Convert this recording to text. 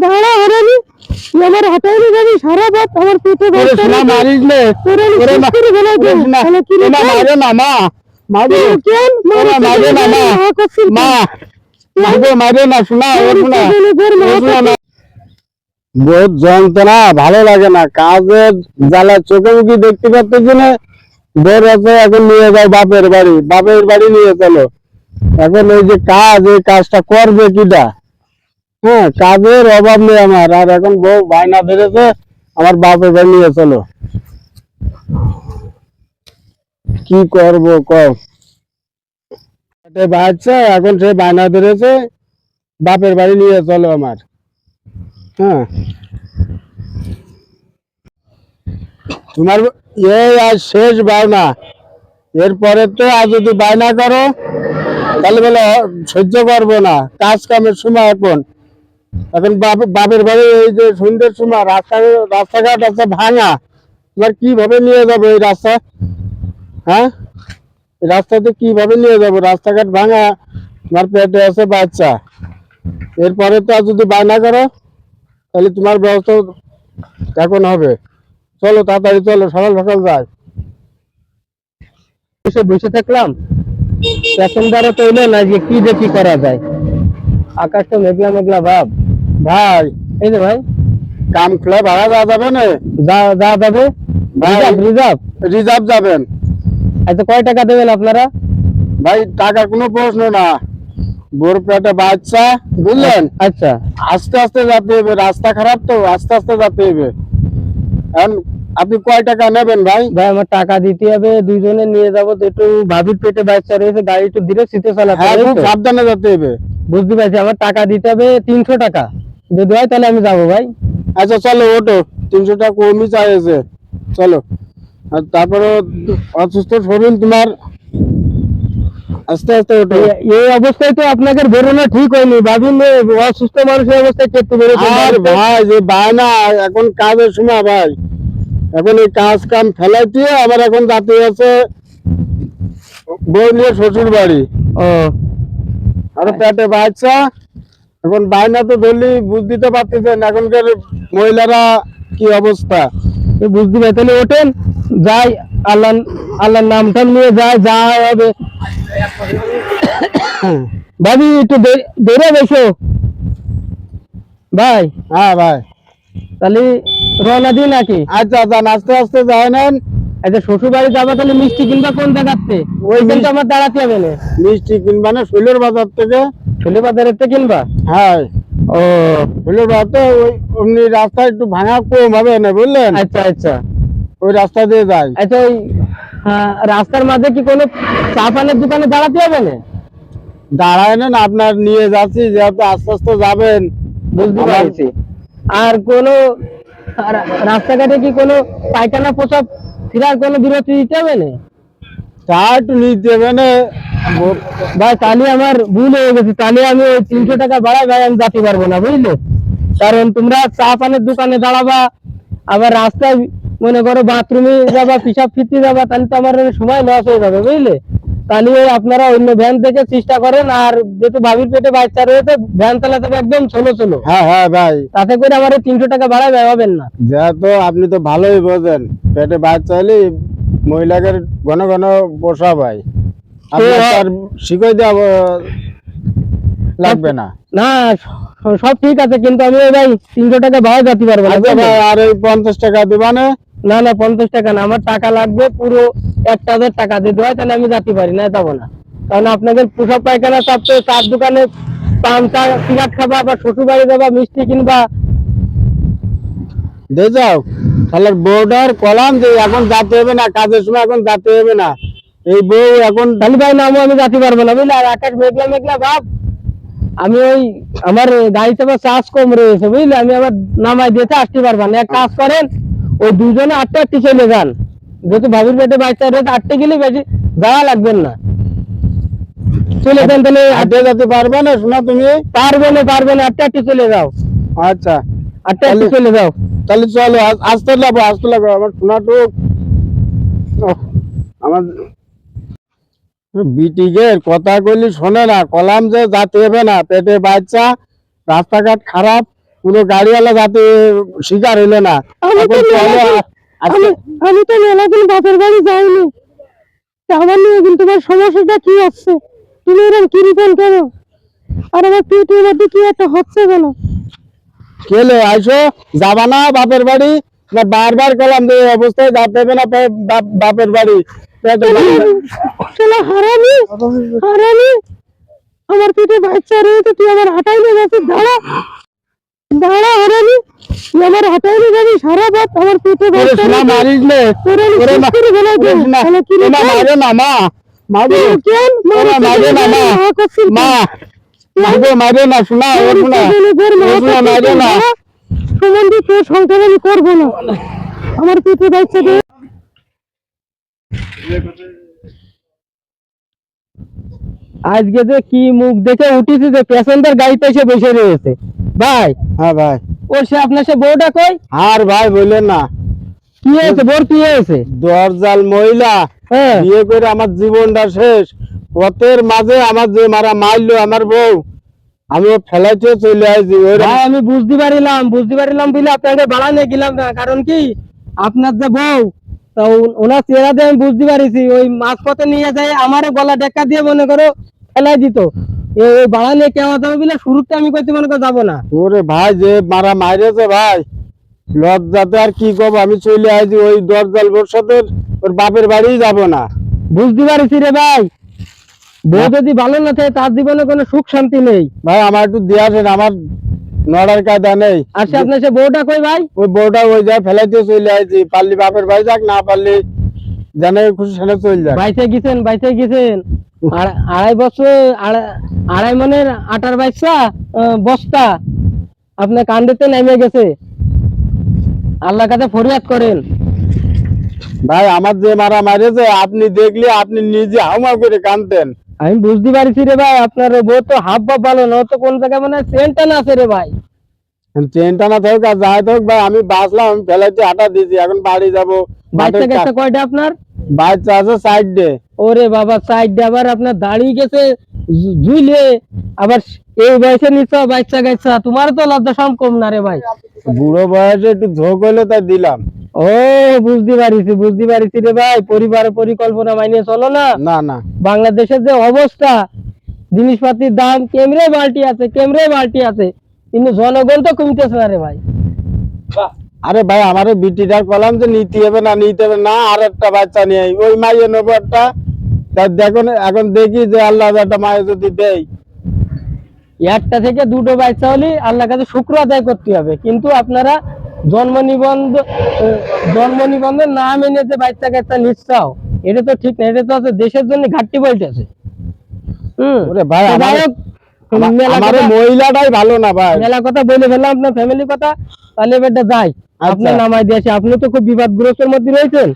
দাঁড়া হারানি তুই আমার হাতাইলে যাবি সারা রাত আমার পেটে ব্যথা শোনা মারিস নে মারে না মা মারে কেন মারে না মা মা মারবে মারে না শোনা শোনা বহুত যন্ত্রণা ভালো লাগে না কাজের জ্বালা চোখে মুখে দেখতে পাচ্ছি না বের আছে এখন নিয়ে যাও বাপের বাড়ি নিয়ে চলো এখন এই যে কাজ এই কাজটা করবে কিটা হ্যাঁ কাজের অভাব নেই আমার আর এখন বউ বায়না ধরেছে আমার বাপের বাড়ি নিয়ে চলো কি করবো বাচ্চা এখন সে বায়না ধরেছে বাপের বাড়ি নিয়ে চলো আমার হ্যাঁ তোমার এই আজ শেষ বায়না এরপরে তো আজ যদি বায়না করো তাহলে বলে সহ্য করবো না কাজ কামের সময় এখন বাপের বাড়ি এই যে সন্ধ্যের সময় রাস্তাঘাট আছে ভাঙা তোমার কিভাবে নিয়ে যাবো এই রাস্তা হ্যাঁ রাস্তাতে কিভাবে নিয়ে যাবো রাস্তাঘাট ভাঙা তোমার পেটে আছে বাচ্চা এরপরে তো যদি বায়না করো তাহলে তোমার ব্যবস্থা এখন হবে চলো তাড়াতাড়ি চলো সকাল সকাল যাই বসে থাকলাম প্যাসেঞ্জারও তো এলো না যে কি দেখি করা যায় আকাশটা মেঘলা মেঘলা ভাব ভাই এই যে ভাই কাম খুলে ভাড়া যাওয়া যাবে না যা যাবে রিজার্ভ যাবেন আচ্ছা কয় টাকা দেবেন আপনারা ভাই টাকার কোনো প্রশ্ন না বোর পেটে বাচ্চা বুঝলেন আচ্ছা আস্তে আস্তে যেতে হবে রাস্তা খারাপ তো আস্তে আস্তে যেতে হবে এখন আপনি কয় টাকা নেবেন ভাই আমার টাকা দিতে হবে দুইজনে নিয়ে যাবো একটু ভাবির পেটে বাচ্চা রয়েছে গাড়ি একটু ধীরে শীতে চালাতে হ্যাঁ খুব সাবধানে যেতে হবে বুঝতে পারছি আমার টাকা দিতে হবে 300 টাকা যদি হয় তাহলে আমি যাবো ভাই আচ্ছা চলো ওঠো 300 টাকা কমই চাইছে চলো আর তারপরে অসুস্থ শরীর তোমার আস্তে আস্তে ওঠো এই অবস্থায় তো আপনাদের বেরোনো ঠিক হয়নি ভাবিন অসুস্থ মানুষের অবস্থায় কেটে বেরোচ্ছে আর ভাই যে বায়না এখন কাজের সময় ভাই এখন এই কাজ কাম ফেলাই দিয়ে আবার এখন যাতে আছে বউ নিয়ে শ্বশুর বাড়ি আর পেটে বাচ্চা এখন বায়না তো ধরলি বুঝ দিতে পারতেছেন এখনকার মহিলারা কি অবস্থা বুঝতে পারি তাহলে ওঠেন যাই আল্লাহর নামটা নিয়ে যা হবে ভাবি একটু দেরে বেশো ভাই হ্যাঁ ভাই তাহলে রওনা দিই নাকি আচ্ছা আচ্ছা আস্তে আস্তে যাই নেন আচ্ছা শ্বশুর বাড়ি যাবো তাহলে মিষ্টি কিনবা কোন জায়গাতে ওইখান তো আমার দাঁড়াতে হবে না মিষ্টি কিনবা না শৈলের বাজার থেকে শৈলের বাজারের থেকে কিনবা হ্যাঁ ও শৈলের বাজারে ওই অমনি রাস্তা একটু ভাঙা কম হবে না বুঝলেন আচ্ছা আচ্ছা ওই রাস্তা দিয়ে যাই আচ্ছা ওই রাস্তার মাঝে কি কোনো চা পানের দোকানে দাঁড়াতে হবে না দাঁড়ায় না আপনার নিয়ে যাচ্ছি যেহেতু আস্তে আস্তে যাবেন বুঝতে পারছি আর কোনো রাস্তাঘাটে কি কোনো পায়খানা পোশাক ফিরার কোনো বিরতি দিতে হবে না তা একটু নিতে হবে না ভাই তাহলে আমার ভুল হয়ে গেছে তাহলে আমি ওই 300 টাকা বাড়াই ভাই আমি যেতে পারবো না বুঝলে কারণ তোমরা চা পানের দোকানে দাঁড়াবা আবার রাস্তায় মনে করো বাথরুমে যাবা পিসাব ফিরতে যাবা তাহলে তো আমার সময় লস হয়ে যাবে বুঝলে তাহলে আপনারা অন্য ভ্যান থেকে চেষ্টা করেন আর যেহেতু ভাবির পেটে বাচ্চা রয়েছে ভ্যান চালাতে একদম ছোলো হ্যাঁ হ্যাঁ ভাই তাতে করে আমার 300 টাকা বাড়াই হবেন না যেহেতু আপনি তো ভালোই বোঝেন পেটে বাচ্চা হলে মহিলাকে ঘন ঘন বসা ভাই আপনার শিখাই দেওয়া লাগবে না না সব ঠিক আছে কিন্তু আমি ভাই 300 টাকা ভাড়া যেতে পারবো না ভাই আর এই 50 টাকা দিবা না না 50 টাকা না আমার টাকা লাগবে পুরো 1000 টাকা দিতে হয় তাহলে আমি যেতে পারি না যাবো না কারণ আপনাদের পোশাক পায়খানা চাপতে চার দোকানে পান চা সিগারেট খাবা বা শ্বশুর বাড়ি যাবা মিষ্টি কিনবা দিয়ে যাও তাহলে বউটার কলাম যে এখন যেতে হবে না কাজের সময় এখন যেতে হবে না এই বউ এখন তাহলে ভাই নামও আমি যেতে পারবো না বুঝলে আর আকাশ মেঘলা ভাব আমি ওই আমার গাড়িতে আবার চার্জ কম রয়েছে বুঝলে আমি আবার নামাই দিতে আসতে পারবো না এক কাজ করেন ওই দুজনে 8টা চলে যান যেহেতু ভাবির পেটে বাচ্চা রয়েছে 8টে গেলে বেশি যাওয়া লাগবেন না চলে যান তাহলে হাঁটে যেতে পারবে না শোনা তুমি পারবে না 8টা চলে যাও আচ্ছা 8টা চলে যাও তাহলে চলো আসতে লাগবো আমার শোনাটুক আমার বিটিগের কথা কইলি শোনে না কলাম যে যাতে হবে না পেটে বাচ্চা রাস্তাঘাট খারাপ কোনো গাড়িওয়ালা যাতে শিকার হইলো না। আমি তো এখন চলো, আমি তো মেলাদিন বাপের বাড়ি যাইনি, তা আমার নিয়ে কিন্তু তোমার সমস্যাটা কি হচ্ছে? তুমি এরকম কিরকম কেন? আর আমার পেটের মধ্যে কি একটা হচ্ছে কেন? কেলে আইসো, যাবা না বাপের বাড়ি? না বারবার কলাম যে এই অবস্থায় যাতে হবে না বাপের বাড়ি। শালা হারামি, হারামি, আমার পেটে বাচ্চা রয়েছে, তুই আমার হাঁটাই নিয়ে যাচ্ছিস? দাঁড়া, দাঁড়া হারামি, তুই আমার হাঁটাই নিয়ে যাবি সারা রাত, আমার পেটে ওরে বাচ্চা শোনা, রয়েছে। মারিস নে। তোর আমি ওরে শেষ মা- করে ফেলাই ওরে দেব। শোনা, শালা কি রে? ওমা মারো না মা, মারো কেন? ওরা মারো না মা, মা মারো মারো না, শোনা ও শোনা, ও শোনা মারো না। সম্বন্ধে তোর সংসার আমি করবো না, আমার পেটে বাচ্চা দে। আজকে যে কি মুখ দেখে উঠেছে যে প্যাসেঞ্জার গাড়িতে এসে বসে রয়েছে। ভাই, হ্যাঁ ভাই, ওর সে আপনার সে বউটা কই? আর ভাই বললেন না, কি হয়েছে? বোর কি হয়েছে? দরজাল মহিলা, হ্যাঁ, বিয়ে করে আমার জীবনটা শেষ। পথের মাঝে আমার যে মারা মারলো আমার বউ, আমি ও ফেলাইতে চলে আসছি। ওই ভাই আমি বুঝতে পারিলাম বলে আপনাকে বাড়া নিয়ে গেলাম না, কারণ কি আপনার যে বউ, তা ওনার চেহারা দিয়ে আমি বুঝতে পারিছি ওই মাছ পথে নিয়ে যায় আমারে গলা টেক্কা দিয়ে মনে করো ফেলাই দিত। ওই বাড়া নিয়ে কেমন যাবে বলে শুরুতে আমি কইতে মনে করো যাবো না। ওরে ভাই যে মারা মাইরেছে ভাই, লজ্জাতে আর কি করবো, আমি চলে আসছি ওই দরজাল বোর সাথে, ওর বাপের বাড়ি যাব না। বুঝতে পারিছি রে ভাই, বউ যদি ভালো না থাকে তার জীবনে কোনো সুখ শান্তি নেই। ভাই আমার একটু দিয়ে আসেন, আমার নড়ার কায়দা নেই। আচ্ছা আপনার সে বউটা কই ভাই? ওই বউটা ওই যায় ফেলাইতে চলে আসছি, পারলি বাপের বাড়ি যাক, না পারলি জানে খুশি সেটা চলে যাক। বাইসে গেছেন আড়াই বছর, আড়াই মনের আটার বাইসা বস্তা আপনার কান্দেতে নেমে গেছে। আল্লাহ কাছে ফরিয়াদ করেন। ভাই আমার যে মারা মারেছে, আপনি দেখলে আপনি নিজে হাউমা করে কাঁদতেন। আমি বুঝতে পারছি রে ভাই, আপনার বউ তো হাব ভাব ভালো না, ও তো কোন জায়গায় মানে সেন্টা না আছে রে ভাই। ট্রেনটা না থাকুক আর যাই থাকুক ভাই, আমি বাঁচলাম, আমি ফেলাইতে আটা দিয়েছি, এখন বাড়ি যাবো। বাচ্চা গেছে কয়টা আপনার? বাচ্চা আছে সাইড ডে। ওরে বাবা, সাইড আবার আপনার দাঁড়িয়ে গেছে ঝুলে, আবার এই বয়সে নিচ্ছ বাচ্চা গাচ্চা, তোমার তো লজ্জা সম কম না রে ভাই। বুড়ো বয়সে একটু ঝোঁক হইলো তাই দিলাম। ও বুঝতে পারিছি রে ভাই, পরিবারের পরিকল্পনা মাইনে চলো না। না না, বাংলাদেশের যে অবস্থা, জিনিসপাতির দাম কেমরে বাল্টি আছে, কিন্তু জনগণ তো কমতেছে না রে ভাই। আরে ভাই আমার বিটিটার কলাম যে নিতে হবে না, আর একটা বাচ্চা নিয়ে আই। ওই মাইয়ে নেবো একটা, তাই দেখো এখন দেখি যে আল্লাহ একটা মায়ে যদি দেয়। একটা থেকে দুটো বাচ্চা হলে আল্লাহর কাছে শুক্র আদায় করতে হবে, কিন্তু আপনারা জন্ম নিবন্ধন না মেনে যে বাচ্চা কাচ্চা নিচ্ছাও, এটা তো ঠিক না, এটা তো আছে দেশের জন্য ঘাটতি বলতেছে। ওরে ভাই তো যাই হোক, আমার মহিলাটাই ভালো না ভাই। মেলা কথা বলে ফেললাম আপনার ফ্যামিলির কথা, তাহলে এবারটা যাই আপনার নামাই দিয়েছে। আপনি তো খুব বিবাদগ্রস্তের মধ্যে রয়েছেন।